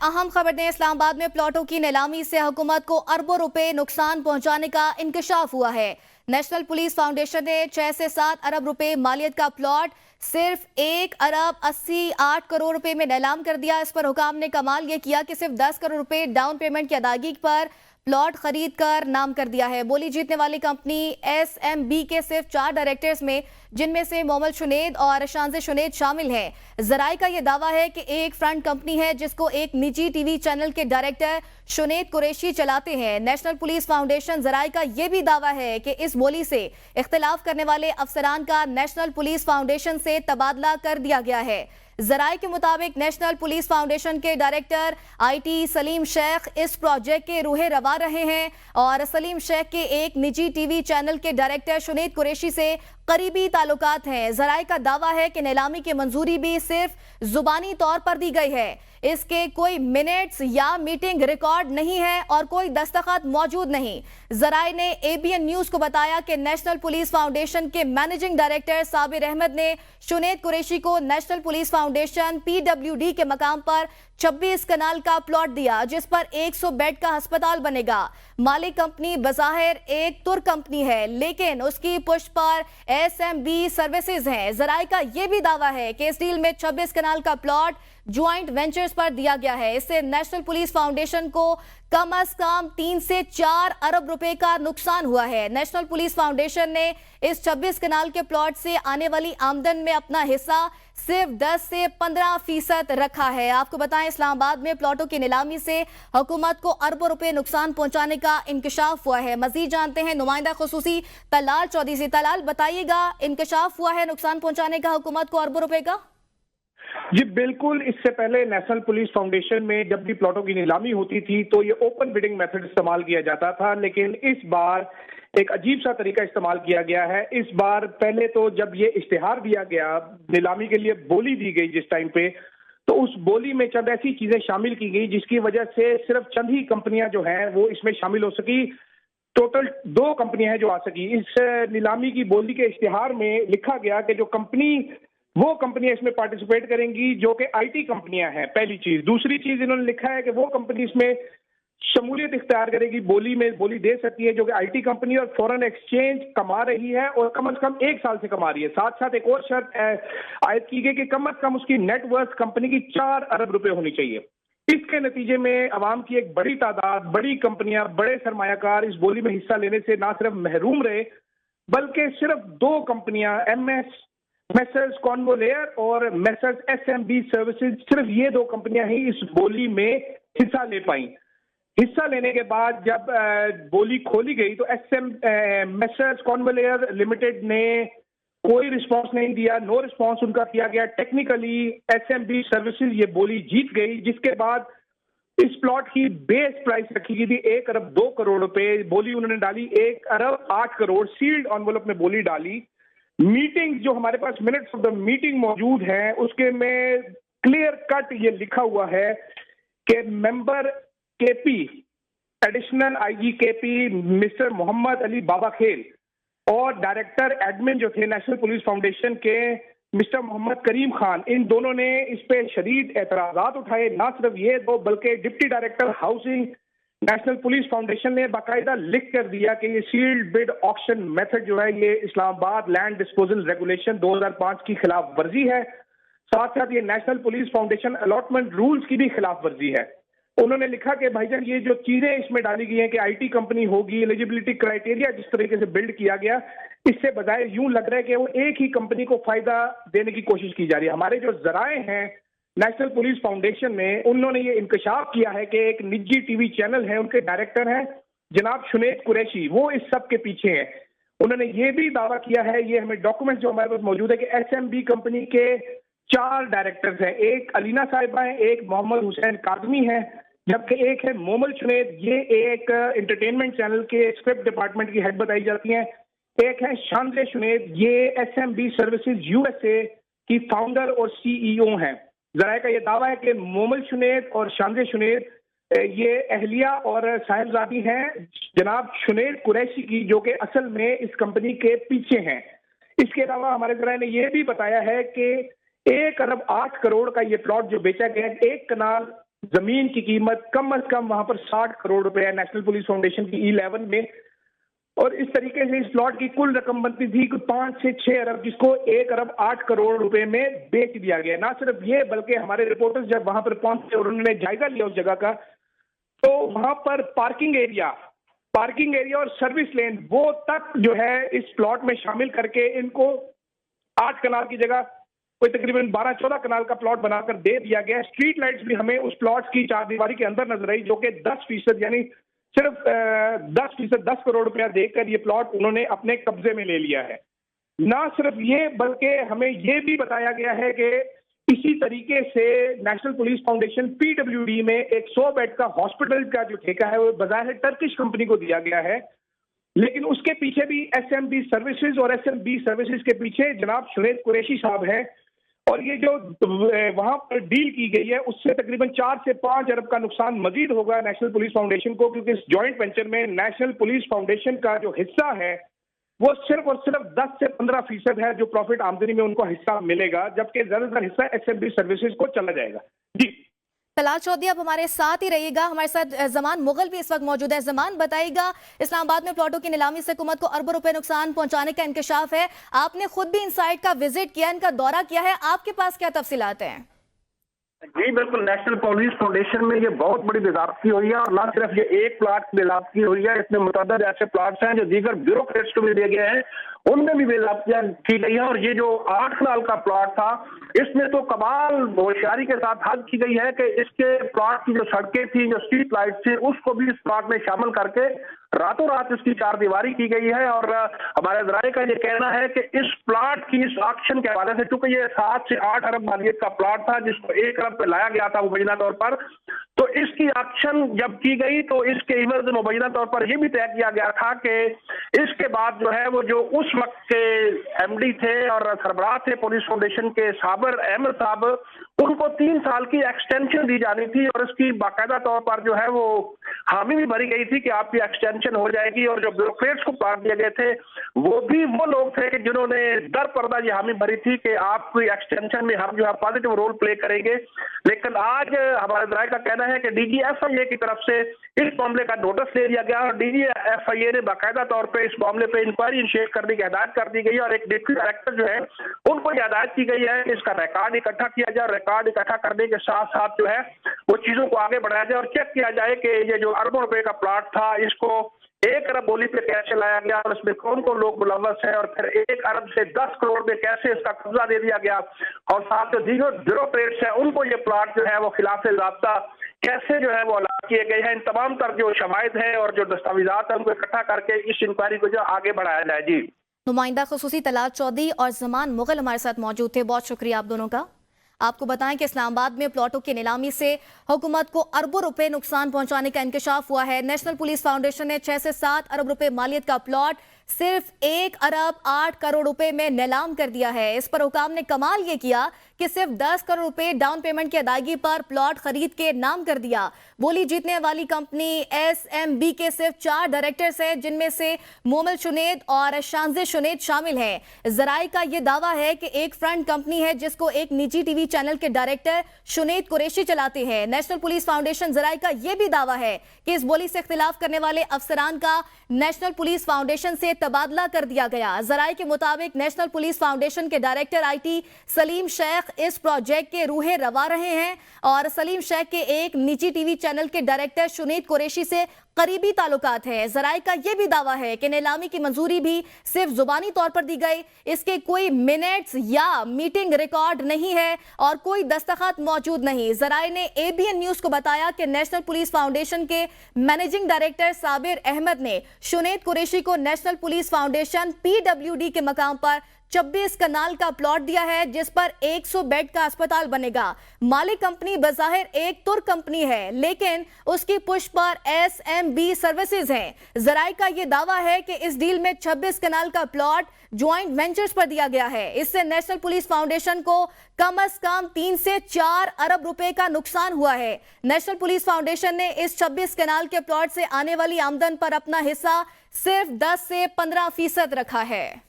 अहम खबर दें, इस्लामाबाद में प्लॉटों की नीलामी से हुकूमत को अरबों रुपए नुकसान पहुंचाने का इंकशाफ हुआ है। नेशनल पुलिस फाउंडेशन ने 6 से 7 अरब रुपए मालियत का प्लॉट सिर्फ 1 अरब 88 करोड़ रुपए में नीलाम कर दिया। इस पर हुकाम ने कमाल यह किया कि सिर्फ 10 करोड़ रुपए डाउन पेमेंट की अदायगी पर प्लॉट खरीद कर नाम कर दिया है। बोली जीतने वाली कंपनी SMB के सिर्फ 4 डायरेक्टर्स में, जिनमें से मोमल शुनेद और शांजे शुनेद शामिल हैं। जराई का यह दावा है कि एक फ्रंट कंपनी है जिसको एक निजी टीवी चैनल के डायरेक्टर शुनेद कुरैशी चलाते हैं। नेशनल पुलिस फाउंडेशन जराई का यह भी दावा है कि इस बोली से इख्तिलाफ करने वाले अफसरान का नेशनल पुलिस फाउंडेशन से तबादला कर दिया गया है। जराई के मुताबिक नेशनल पुलिस फाउंडेशन के डायरेक्टर IT सलीम शेख इस प्रोजेक्ट के रूहे रवा रहे हैं और सलीम शेख के एक निजी टीवी चैनल के डायरेक्टर शुनेद कुरैशी से करीबी ताल्लुकात हैं। जराई का दावा है कि नीलामी की मंजूरी भी सिर्फ जुबानी तौर पर दी गई है। इसके कोई मिनट्स या मीटिंग रिकॉर्ड नहीं है और कोई दस्तखत मौजूद नहीं। जराई ने ABN न्यूज को बताया कि नेशनल पुलिस फाउंडेशन के मैनेजिंग डायरेक्टर साबिर अहमद ने शुनेद कुरैशी को नेशनल पुलिस फाउंडेशन PWD के मकाम पर 26 कनाल का प्लॉट दिया, जिस पर 100 बेड का अस्पताल बनेगा। मालिक कंपनी बज़ाहिर एक तुर्क कंपनी है, लेकिन उसकी पुष्ट पर SMB सर्विसेज है। जराई का यह भी दावा है कि इस डील में 26 कनाल का प्लॉट ज्वाइंट वेंचर्स पर दिया गया है। इससे नेशनल पुलिस फाउंडेशन को कम से कम 3 से 4 अरब रुपए का नुकसान हुआ है। नेशनल पुलिस फाउंडेशन ने इस 26 कनाल के प्लॉट से आने वाली आमदन में अपना हिस्सा सिर्फ 10 से 15% रखा है। आपको बताएं, इस्लामाबाद में प्लॉटों की नीलामी से हुकूमत को अरबों रुपए नुकसान पहुंचाने का इंकशाफ हुआ है। मजीद जानते हैं नुमाइंदा खुसूसी तलाल चौधरी से। तलाल, बताइएगा, इंकशाफ हुआ है नुकसान पहुंचाने का हुकूमत को अरबों रुपए का? जी बिल्कुल। इससे पहले नेशनल पुलिस फाउंडेशन में जब भी प्लॉटों की नीलामी होती थी तो ये ओपन बिडिंग मेथड इस्तेमाल किया जाता था, लेकिन इस बार एक अजीब सा तरीका इस्तेमाल किया गया है। इस बार पहले तो जब ये इश्तिहार दिया गया, नीलामी के लिए बोली दी गई जिस टाइम पे, तो उस बोली में चंद ऐसी चीजें शामिल की गई जिसकी वजह से सिर्फ चंद ही कंपनियां जो हैं वो इसमें शामिल हो सकी। टोटल 2 कंपनियां हैं जो आ सकी। इस नीलामी की बोली के इश्तिहार में लिखा गया कि जो कंपनी, वो कंपनियां इसमें पार्टिसिपेट करेंगी जो कि IT कंपनियां हैं, पहली चीज। दूसरी चीज इन्होंने लिखा है कि वो कंपनी इसमें शमूलियत इख्तियार करेगी, बोली में बोली दे सकती है, जो कि IT कंपनी और फॉरेन एक्सचेंज कमा रही है और कम से कम 1 साल से कमा रही है। साथ साथ एक और शर्त आयद की गई कि कम से कम उसकी नेटवर्थ कंपनी की 4 अरब रुपए होनी चाहिए। इसके नतीजे में अवाम की एक बड़ी तादाद, बड़ी कंपनियां, बड़े सरमायाकार इस बोली में हिस्सा लेने से ना सिर्फ महरूम रहे, बल्कि सिर्फ 2 कंपनियां मेसर्स कॉन्वोलेयर और मेसर्स SMB सर्विसेज, सिर्फ ये 2 कंपनियां ही इस बोली में हिस्सा ले पाई। हिस्सा लेने के बाद जब बोली खोली गई तो मेसर्स कॉन्वोलेयर लिमिटेड ने कोई रिस्पांस नहीं दिया, नो रिस्पांस उनका किया गया। टेक्निकली SMB सर्विसेज ये बोली जीत गई, जिसके बाद इस प्लॉट की बेस प्राइस रखी गई थी 1 अरब 2 करोड़ रुपए। बोली उन्होंने डाली 1 अरब 8 करोड़, सील्ड एनवेलप में बोली डाली। मीटिंग, जो हमारे पास मिनट्स ऑफ द मीटिंग मौजूद है, उसके में क्लियर कट ये लिखा हुआ है कि member KP, additional IG KP mister Mohammad Ali Baba Khel और डायरेक्टर एडमिन जो थे नेशनल पुलिस फाउंडेशन के मिस्टर मोहम्मद करीम खान, इन दोनों ने इस पे शदीद एतराजात उठाए। ना सिर्फ ये 2 बल्कि deputy director housing national Police foundation ने बाकायदा लिख कर दिया कि ये सील्ड बिड ऑक्शन मेथड जो है ये इस्लामाबाद लैंड डिस्पोजल रेगुलेशन 2005 की खिलाफ वर्जी है। साथ साथ ये national Police foundation allotment rules की भी खिलाफ वर्जी है। उन्होंने लिखा कि भाईजान ये जो चीजें इसमें डाली गई हैं कि IT कंपनी होगी, एलिजिबिलिटी क्राइटेरिया जिस तरीके से बिल्ड किया गया, इससे बजाय यूं लग रहा है कि वो एक ही कंपनी को फायदा देने की कोशिश की जा रही है। हमारे जो जराए हैं नेशनल पुलिस फाउंडेशन में, उन्होंने ये इंकशाफ किया है कि एक निजी टीवी चैनल है, उनके डायरेक्टर हैं जनाब शुनेद कुरैशी, वो इस सब के पीछे हैं। उन्होंने ये भी दावा किया है, ये हमें डॉक्यूमेंट जो हमारे पास मौजूद है, कि SMB कंपनी के 4 डायरेक्टर्स हैं। एक अलीना साहिबा है, एक मोहम्मद हुसैन काजमी है, जबकि एक है मोमल शुनेद, ये एक एंटरटेनमेंट चैनल के स्क्रिप्ट डिपार्टमेंट की हेड बताई जाती हैं। एक है शांजे शुनेद, ये SMB सर्विसेज USA की फाउंडर और CEO हैं। जराए का ये दावा है कि मोमल शुनेद और शांजे शुनेद ये अहलिया और साहिबजादी हैं जनाब शुनेद कुरैशी की, जो कि असल में इस कंपनी के पीछे हैं। इसके अलावा हमारे जराए ने यह भी बताया है कि 1 अरब 8 करोड़ का ये प्लॉट जो बेचा गया, 1 कनाल जमीन की कीमत कम से कम वहां पर 60 करोड़ रुपए है नेशनल पुलिस फाउंडेशन की E11 में। और इस तरीके से इस प्लॉट की कुल रकम बनती थी 5 से 6 अरब, जिसको 1 अरब 8 करोड़ रुपए में बेच दिया गया। ना सिर्फ ये, बल्कि हमारे रिपोर्टर्स जब वहां पर पहुंचे और उन्होंने जायजा लिया उस जगह का, तो वहां पर पार्किंग एरिया और सर्विस लेन वो तक जो है इस प्लॉट में शामिल करके इनको 8 कनाल की जगह कोई तकरीबन 12-14 कनाल का प्लॉट बनाकर दे दिया गया। स्ट्रीट लाइट्स भी हमें उस प्लॉट की चारदीवारी के अंदर नजर आई, जो कि 10% यानी सिर्फ 10% 10 करोड़ रुपया देकर ये प्लॉट उन्होंने अपने कब्जे में ले लिया है। ना सिर्फ ये, बल्कि हमें ये भी बताया गया है कि इसी तरीके से नेशनल पुलिस फाउंडेशन PWD में एक 100 बेड का हॉस्पिटल का जो ठेका है वो बज़ाहिर टर्किश कंपनी को दिया गया है, लेकिन उसके पीछे भी SMB सर्विसेज और SMB सर्विसेज के पीछे जनाब शुनेद कुरैशी साहब हैं। और ये जो वहां पर डील की गई है उससे तकरीबन 4 से 5 अरब का नुकसान मजीद होगा नेशनल पुलिस फाउंडेशन को, क्योंकि इस जॉइंट वेंचर में नेशनल पुलिस फाउंडेशन का जो हिस्सा है वो सिर्फ और सिर्फ 10 से 15% है जो प्रॉफिट आमदनी में उनको हिस्सा मिलेगा, जबकि ज्यादातर हिस्सा SMB सर्विसेज को चला जाएगा। जी तलाल चौधरी, आप हमारे साथ ही रहिएगा। हमारे साथ जमान मुगल भी इस वक्त मौजूद है। जमान, बताइएगा, इस्लामाबाद में प्लॉटों की नीलामी से हुकूमत को अरबों रुपए नुकसान पहुंचाने का इंकशाफ है। आपने खुद भी इन साइट का विजिट किया, इनका दौरा किया है, आपके पास क्या तफसीलात हैं? जी बिल्कुल, नेशनल पुलिस फाउंडेशन में ये बहुत बड़ी बेज़ाब्ती हुई है और ना सिर्फ ये एक प्लाट की बेज़ाब्ती हुई है, इसमें मुतअद्दिद ऐसे प्लाट्स हैं जो दीगर ब्यूरोक्रेट्स को भी दिए गए हैं, उनमें भी बेज़ाब्तियां की गई है। और ये जो 8 कनाल का प्लाट था, इसमें तो कमाल होशियारी के साथ हद की गई है कि इसके प्लाट की जो सड़कें थी, जो स्ट्रीट लाइट थी, उसको भी इस प्लाट में शामिल करके रातों रात इसकी चारदीवारी की गई है। और हमारे जराये का ये कहना है कि इस प्लाट की इस ऑक्शन के हवाले से, चूंकि ये 7 से 8 अरब मालियत का प्लाट था जिसको 1 अरब पे लाया गया था मुबैना तौर पर, तो इसकी ऑक्शन जब की गई तो इसके इवज मुबैना तौर पर यह भी तय किया गया था कि इसके बाद जो है वो जो उस वक्त के MD थे और सरबराह थे पुलिस फाउंडेशन के साबिर अहमद साहब, उनको 3 साल की एक्सटेंशन दी जानी थी और इसकी बाकायदा तौर पर जो है वो हामी भी भरी गई थी कि आपकी एक्सटेंशन हो जाएगी। और जो ब्यूरोक्रेट्स को प्लाट दिए गए थे वो भी वो लोग थे कि जिन्होंने दर पर्दा ये हामी भरी थी कि आपकी एक्सटेंशन में हम जो है पॉजिटिव रोल प्ले करेंगे। लेकिन आज हमारे जराये का कहना है कि DG FIA की तरफ से इस मामले का नोटिस ले लिया गया और DG FIA ने बाकायदा तौर पर इस मामले पर इंक्वायरी इनिशिएट करने की हिदायत कर दी गई और एक डिप्टी डायरेक्टर जो है उनको ये हिदायत की गई है कि इसका रिकॉर्ड इकट्ठा किया जाए। रिकॉर्ड इकट्ठा करने के साथ साथ जो है वो चीजों को आगे बढ़ाया जाए और चेक किया जाए कि ये जो अरबों रुपए का प्लाट था इसको 1 अरब बोली पे कैसे लाया गया और इसमें कौन कौन लोग मुलव्वस है, और फिर 1 अरब से 10 करोड़ में कैसे इसका कब्जा दे दिया गया, और साथ जो दीगर ब्यूरोक्रेट्स है उनको ये प्लाट जो है वो खिलाफे ज़ाब्ता कैसे जो है वो अलाट किए गए हैं। इन तमाम तर जो शवाहिद है और जो दस्तावेजात है उनको इकट्ठा करके इस इंक्वायरी को जो आगे बढ़ाया जाए। जी, नुमाइंदा खुसूसी तलाल चौधरी और जमान मुगल हमारे साथ मौजूद थे, बहुत शुक्रिया आप दोनों का। आपको बताएं कि इस्लामाबाद में प्लॉटों की नीलामी से हुकूमत को अरबों रुपए नुकसान पहुंचाने का इंकशाफ हुआ है। नेशनल पुलिस फाउंडेशन ने 6 से 7 अरब रुपए मालियत का प्लॉट सिर्फ 1 अरब 8 करोड़ रुपए में नीलाम कर दिया है। इस पर हुकाम ने कमाल ये किया कि सिर्फ 10 करोड़ रुपए डाउन पेमेंट की अदायगी पर प्लॉट खरीद के नाम कर दिया। बोली जीतने वाली कंपनी SMB के सिर्फ 4 डायरेक्टर्स हैं, जिनमें से मोमिल शुनेद और शांजे शुनेद शामिल हैं। जराये का यह दावा है कि एक फ्रंट कंपनी है जिसको एक निजी टीवी चैनल के डायरेक्टर शुनेद कुरैशी चलाते हैं। नेशनल पुलिस फाउंडेशन जराये का यह भी दावा है कि इस बोली से इख्तिलाफ करने वाले अफसरान का नेशनल पुलिस फाउंडेशन से तबादला कर दिया गया। जराये के मुताबिक नेशनल पुलिस फाउंडेशन के डायरेक्टर IT सलीम शेख इस प्रोजेक्ट के रूहे रवा रहे हैं और सलीम शेख के एक निजी टीवी चैनल के डायरेक्टर शुनेद कुरैशी से करीबी ताल्लुकात है। जराये का यह भी दावा है कि नीलामी की मंजूरी भी सिर्फ जुबानी तौर पर दी गई, इसके कोई मिनट्स या मीटिंग रिकॉर्ड नहीं है और कोई दस्तखत मौजूद नहीं। जराये ने ABN न्यूज को बताया कि नेशनल पुलिस फाउंडेशन के मैनेजिंग डायरेक्टर साबिर अहमद ने शुनेद कुरैशी को नेशनल पुलिस फाउंडेशन PWD के मकाम पर 26 कनाल का प्लॉट दिया है, जिस पर 100 बेड का अस्पताल बनेगा। मालिक कंपनी बज़ाहिर एक तुर्क कंपनी है, लेकिन उसकी पुष्ट पर SMB सर्विसेज है। जराये का यह दावा है कि इस डील में 26 कनाल का प्लॉट ज्वाइंट वेंचर्स पर दिया गया है। इससे नेशनल पुलिस फाउंडेशन को कम से कम 3 से 4 अरब रुपए का नुकसान हुआ है। नेशनल पुलिस फाउंडेशन ने इस 26 कनाल के प्लॉट से आने वाली आमदन पर अपना हिस्सा सिर्फ 10 से 15% रखा है।